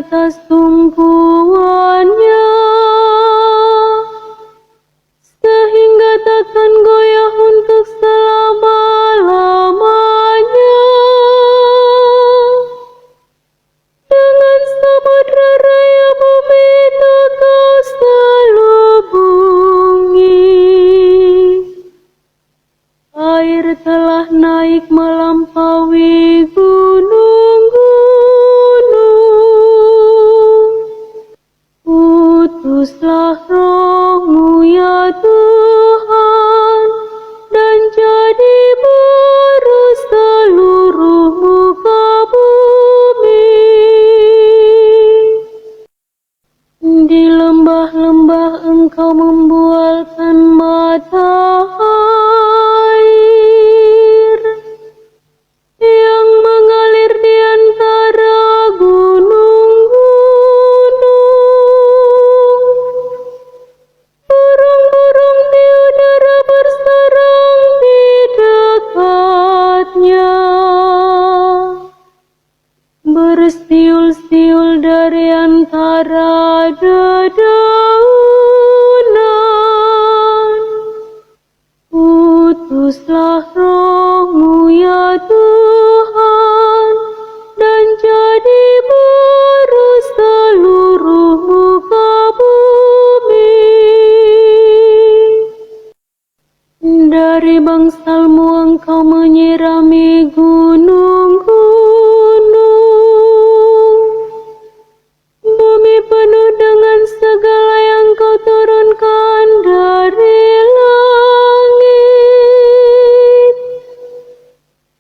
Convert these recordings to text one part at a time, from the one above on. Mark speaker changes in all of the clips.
Speaker 1: atas tumpuannya, sehingga takkan goyah untuk selama-lamanya. Dengan samudra raya bumi tak kau selubungi. Air telah naik melampaui gunung-gunung. Utuslah Roh-Mu ya Tuhan, dan jadi baru seluruh muka bumi. Di lembah-lembah Engkau membualkan mata air yang mengalir di antara gunung-gunung. Burung-burung di udara bersarang di dekatnya, bersiul-siul dari antara dedaunan. Utuslah Roh-Mu ya Tuhan, dan jadi baru seluruh muka bumi. Dari bangsal-Mu Engkau menyirami gunung-gunung. Bumi penuh dengan segala yang Kau turunkan dari langit.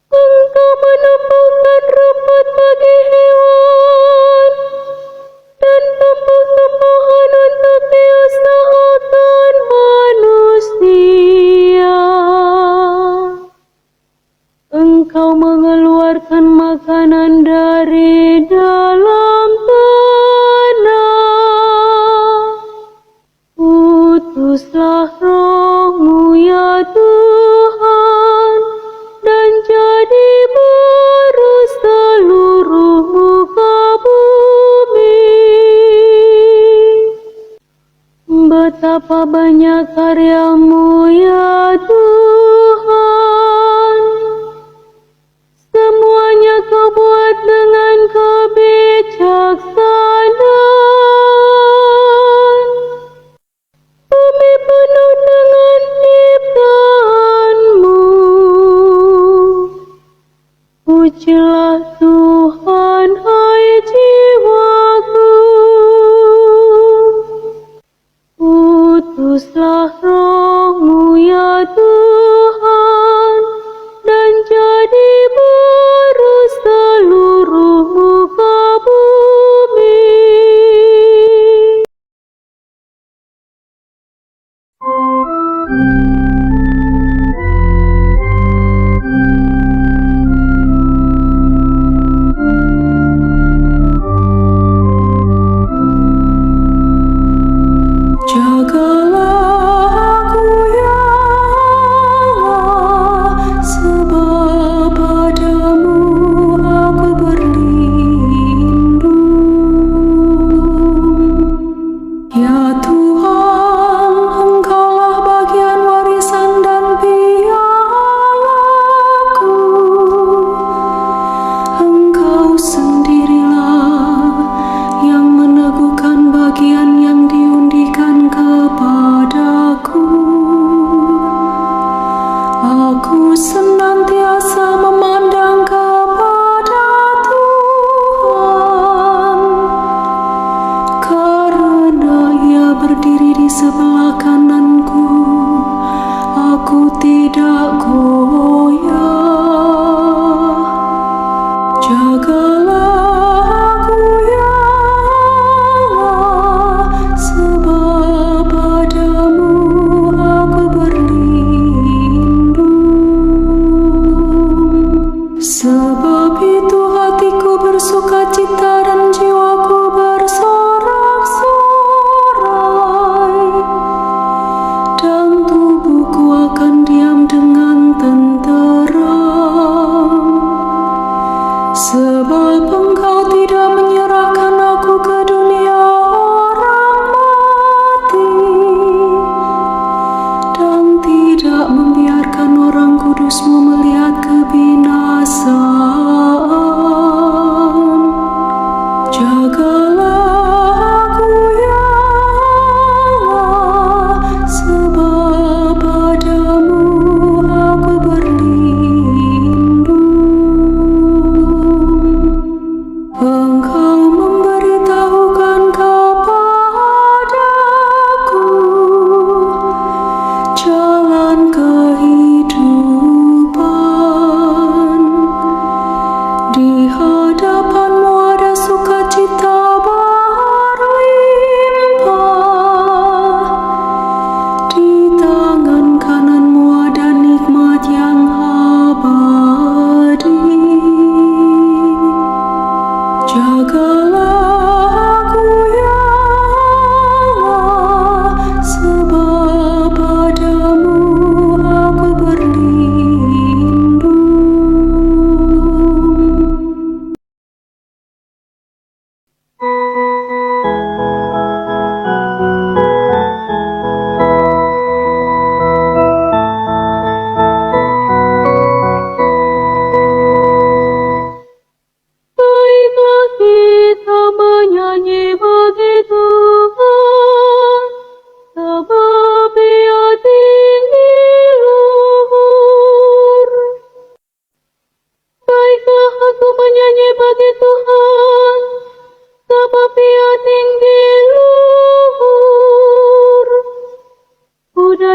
Speaker 1: Engkau menumbuhkan rumput bagi hewan dan tumbuh-tumbuhan untuk diusahakan manusia. Engkau mengeluarkan makanan dari dalam tanah. Utuslah Roh-Mu ya Tuhan, dan jadi baru seluruh muka bumi. Betapa banyak karya-Mu ya Tuhan, semuanya Kau buat dengan kebijaksanaan. Bumi penuh dengan ciptaan-Mu. Pujilah Tuhan, hai jiwaku. Utuslah Roh-Mu ya Tuhan, dan jadi baru seluruh muka bumi. Jagalah aku ya Allah, sebab padamu aku berlindung. Ya Tuhan, Engkaulah bagian warisan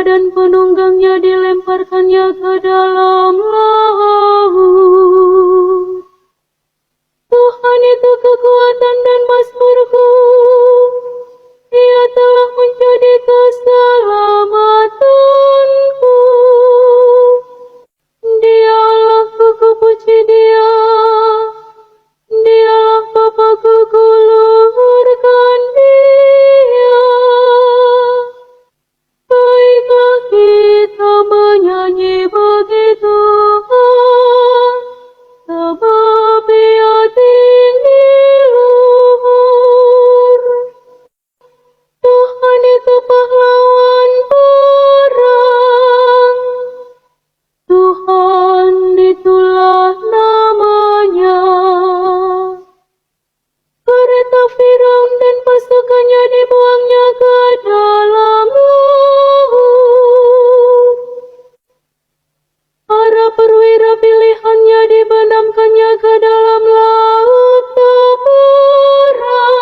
Speaker 1: dan penunggangnya dilemparkannya ke dalam laut. Tuhan itu kekuatan dan mazmurku, Dia telah menjadi keselamatanku. Dia Allahku, kupuji Dia. Dialah Bapa-Ku, kuluhurkan Dia. Baiklah kita menyanyi bagi Tuhan, sebab Ia tinggi luhur. Tuhan itu pahlawan perang, Tuhan itulah namanya. Kereta Firaun dan pasukannya dibuangnya ke dalam laut. Para perwira pilihannya dibenamkannya ke dalam laut terperang.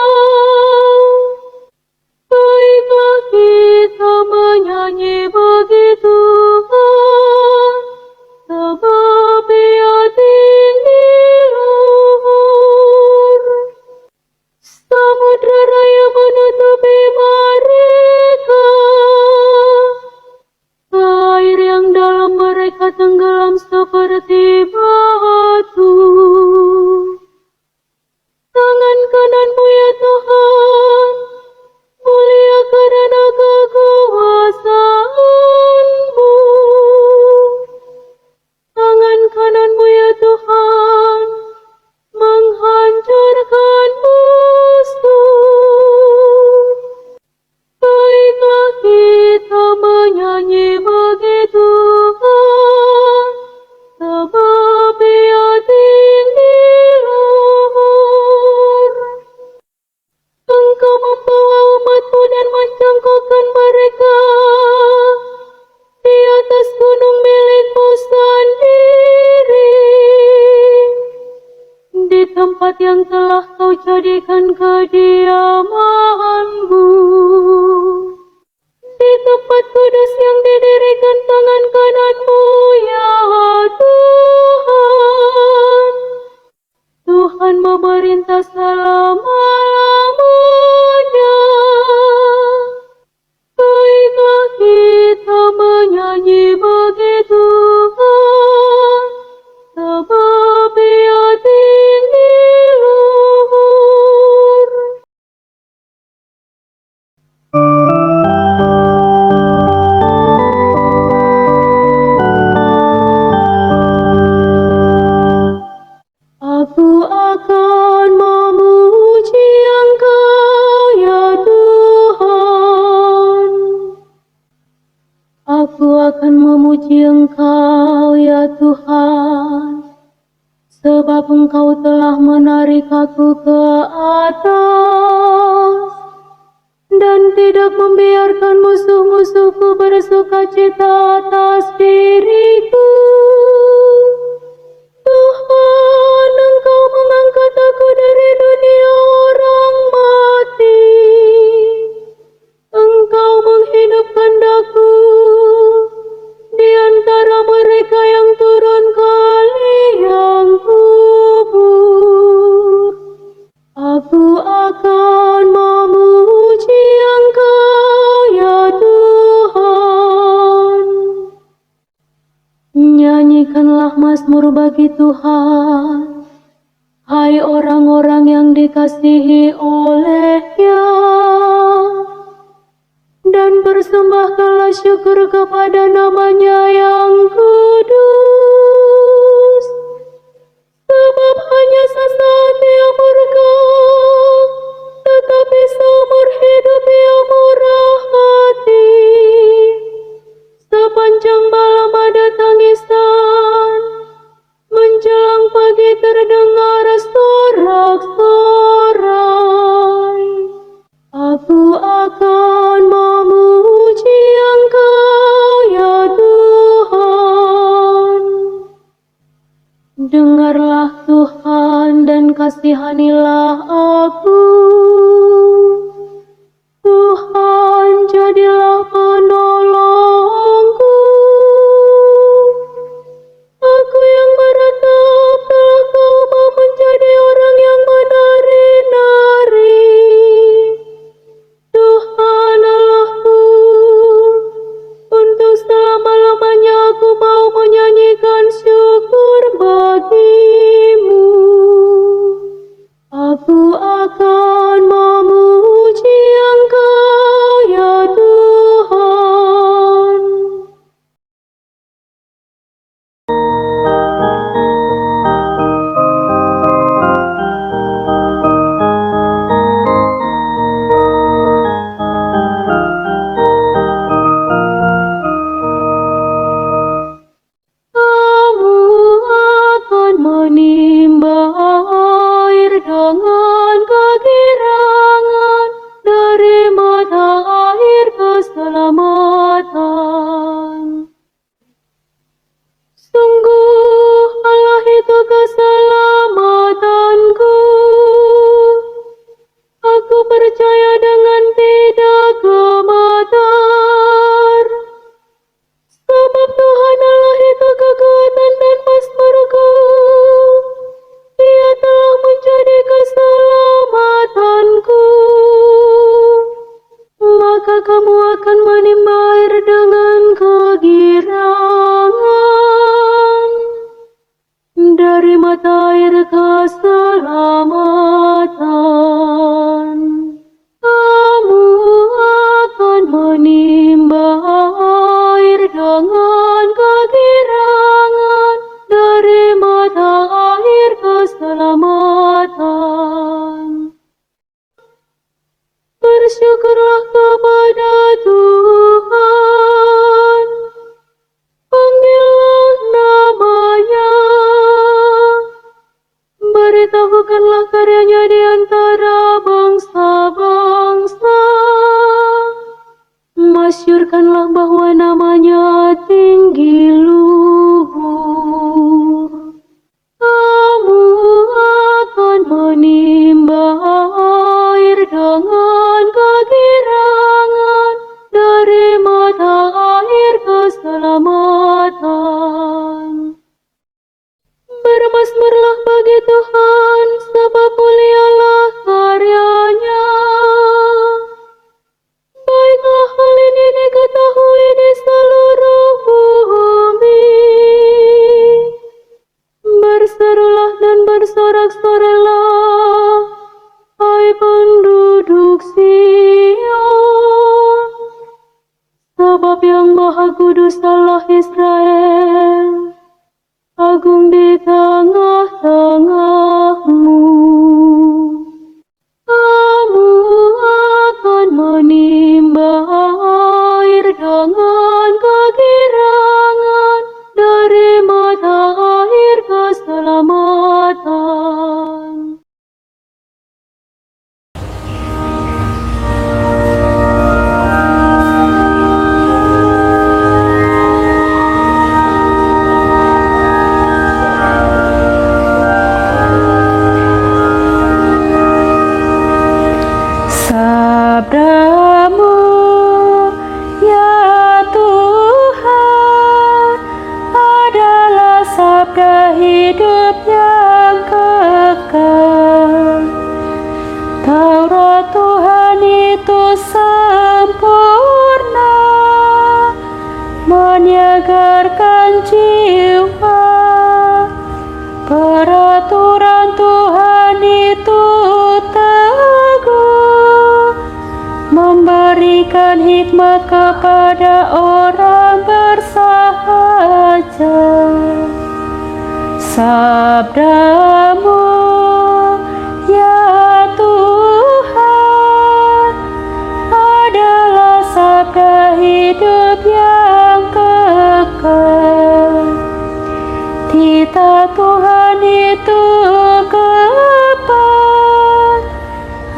Speaker 1: Baiklah kita menyanyi bagi Tuhan, sebab Ia tinggi luhur. Samudra raya menutupi mereka, air yang dalam mereka tenggelam seperti batu. Tangan kanan-Mu ya Tuhan, mulia karena kekuasaan-Mu. Tangan kanan-Mu ya Tuhan, menghancurkan musuh. Baiklah kita menyanyi bagi Tuhan, sebab Ia tinggi luhur. Engkau membawa umat-Mu dan mencangkokkan mereka di atas gunung milik-Mu sendiri, di tempat yang telah Kau jadikan kediaman-Mu, di tempat kudus yang didirikan tangan kanan-Mu ya Tuhan. Tuhan memerintah selama-lamanya. Baiklah kita menyanyi bagi Tuhan, sebab Ia tinggi luhur. Aku akan memuji Engkau ya Tuhan. Aku akan memuji Engkau ya Tuhan, sebab Engkau telah menarik aku ke atas dan tidak membiarkan musuh-musuhku bersukacita atas diriku. Tuhan, Engkau mengangkat aku dari dunia orang mati. Engkau menghidupkan daku di antara mereka yang turun ke liang kubur. Aku akan memuji Engkau ya Tuhan. Nyanyikanlah mazmur bagi Tuhan, hai orang-orang yang dikasihi oleh-Nya, dan persembahkanlah syukur kepada nama-Nya yang kudus. Sebab hanya sesaat Ia murka, tetapi seumur hidup Ia murah hati. Sepanjang malam ada tangisan, menjelang pagi terdengar sorak-sorai. Aku akan memuji Engkau ya Tuhan. Dengarlah Tuhan dan kasihanilah aku. Tuhan jadilah penolong namanya tinggi luhur. Kamu akan menimba air dengan kegirangan dari mata air keselamatan. Bermasmurlah bagi Tuhan, sebab mulialah karyanya. Baiklah hal ini diketahui di seluruh bumi. Berserulah dan bersorak-soraklah, hai penduduk Sion, sebab yang Maha Kudus Allah Israel agung di tengah-tengahmu. Kamu akan menimba air dengan kegirangan dari mata air keselamatan. Sabdamu, ya Tuhan, adalah sabda hidup yang kekal. Taurat Tuhan itu sempurna, menyegarkan jiwa. Peraturan Tuhan itu teguh, memberikan hikmat kepada orang bersahaja. Sabdamu, ya Tuhan, adalah sabda hidup yang kekal. Titah Tuhan itu tepat,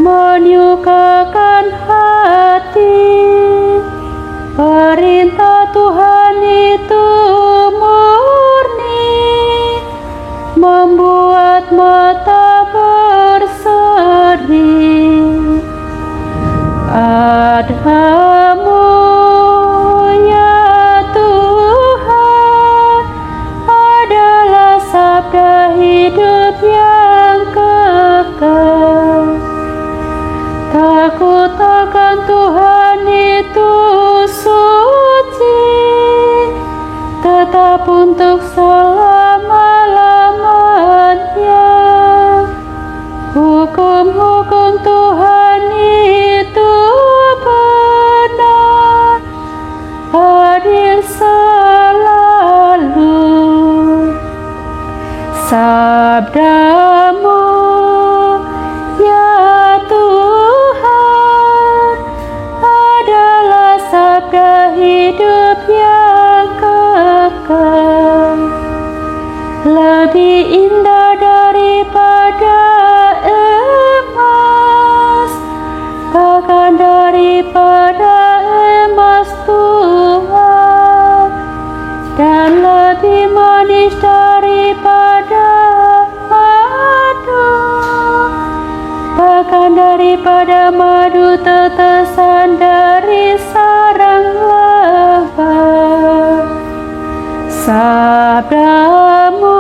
Speaker 1: menyukakan hati. Perintah Tuhan itu murni, membuat mata berseri. Adamu, ya Tuhan, adalah sabda hidup yang kekal. Takut akan Tuhan itu suci, tetap untuk selama-lamanya. Hukum-hukum Tuhan itu benar, adil selalu. Sabdamu, ya Tuhan, adalah sabda hidup yang kekal. Lebih indah daripada emas, bahkan daripada emas Tuhan, dan lebih manis daripada madu, bahkan daripada madu tetesan dari sarang lebah. Sabdamu,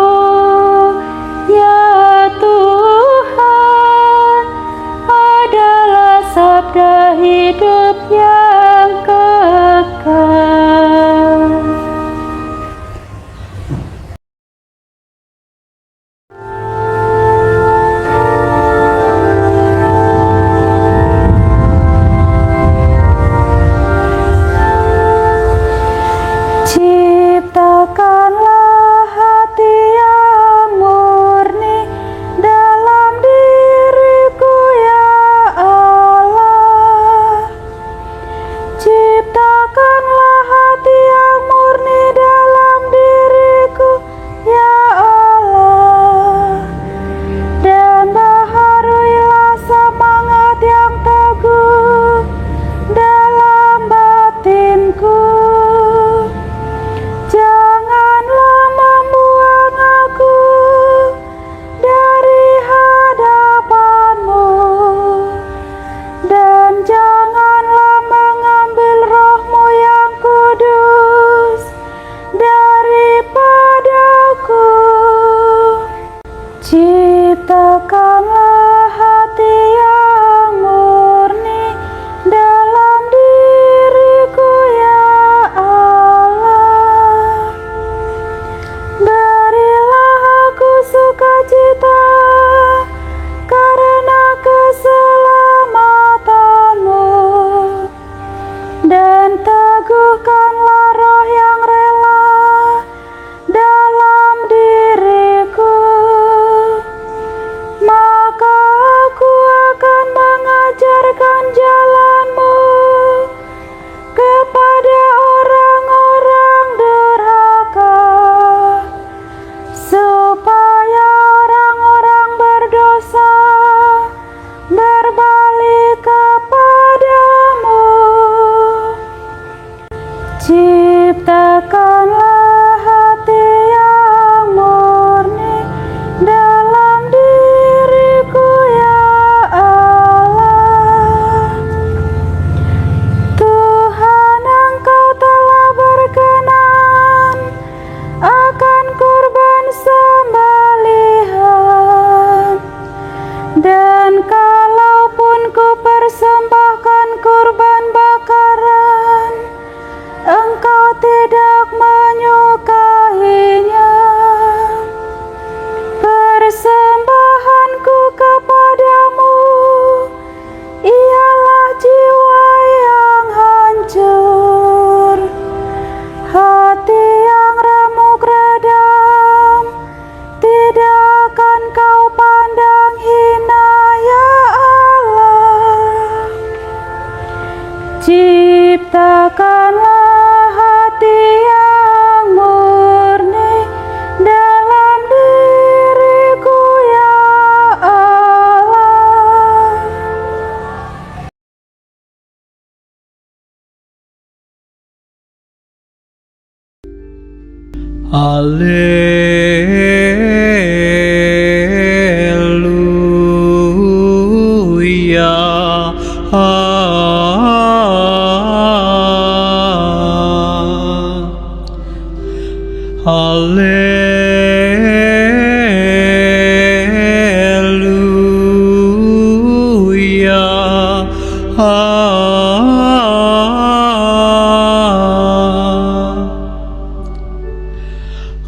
Speaker 1: ya Tuhan, adalah sabda hidup yang kekal. Ciptakanlah hati
Speaker 2: tidak menyukainya. Persembahanku kepadamu ialah jiwa yang hancur, hati yang remuk redam, tidak akan kau pandang hina ya Allah. Ciptakanlah hati yang murni dalam diriku ya Allah.
Speaker 3: Haleluya.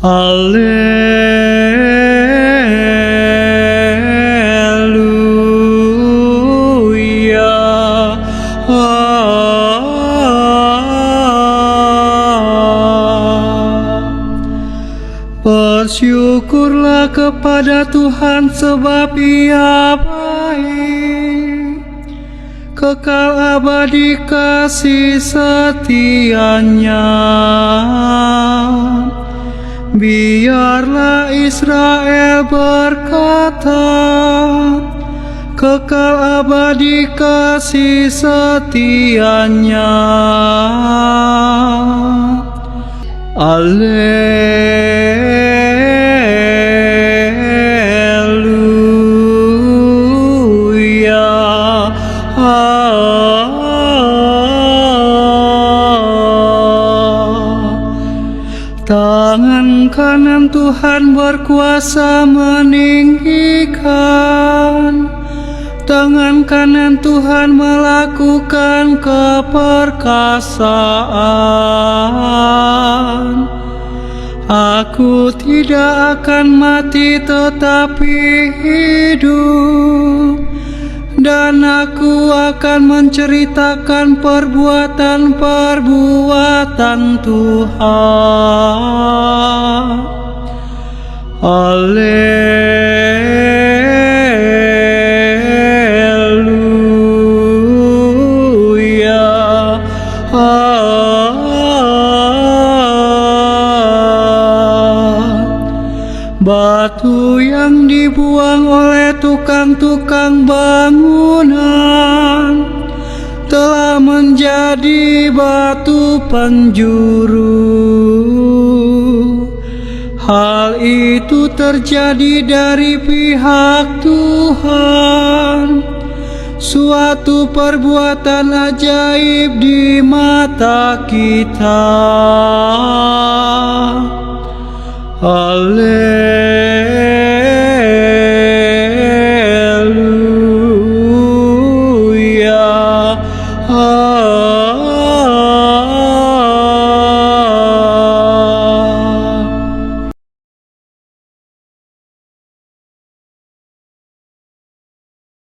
Speaker 3: Haleluya. Bersyukurlah kepada Tuhan sebab Ia baik, kekal abadi kasih setianya. Biarlah Israel berkata, kekal abadi kasih setianya. Tangan kanan Tuhan berkuasa meninggikan, tangan kanan Tuhan melakukan keperkasaan. Aku tidak akan mati tetapi hidup, dan aku akan menceritakan perbuatan-perbuatan Tuhan. Haleluya. Batu yang dibuang oleh tukang-tukang bangunan telah menjadi batu penjuru. Hal itu terjadi dari pihak Tuhan, suatu perbuatan ajaib di mata kita. Haleluya.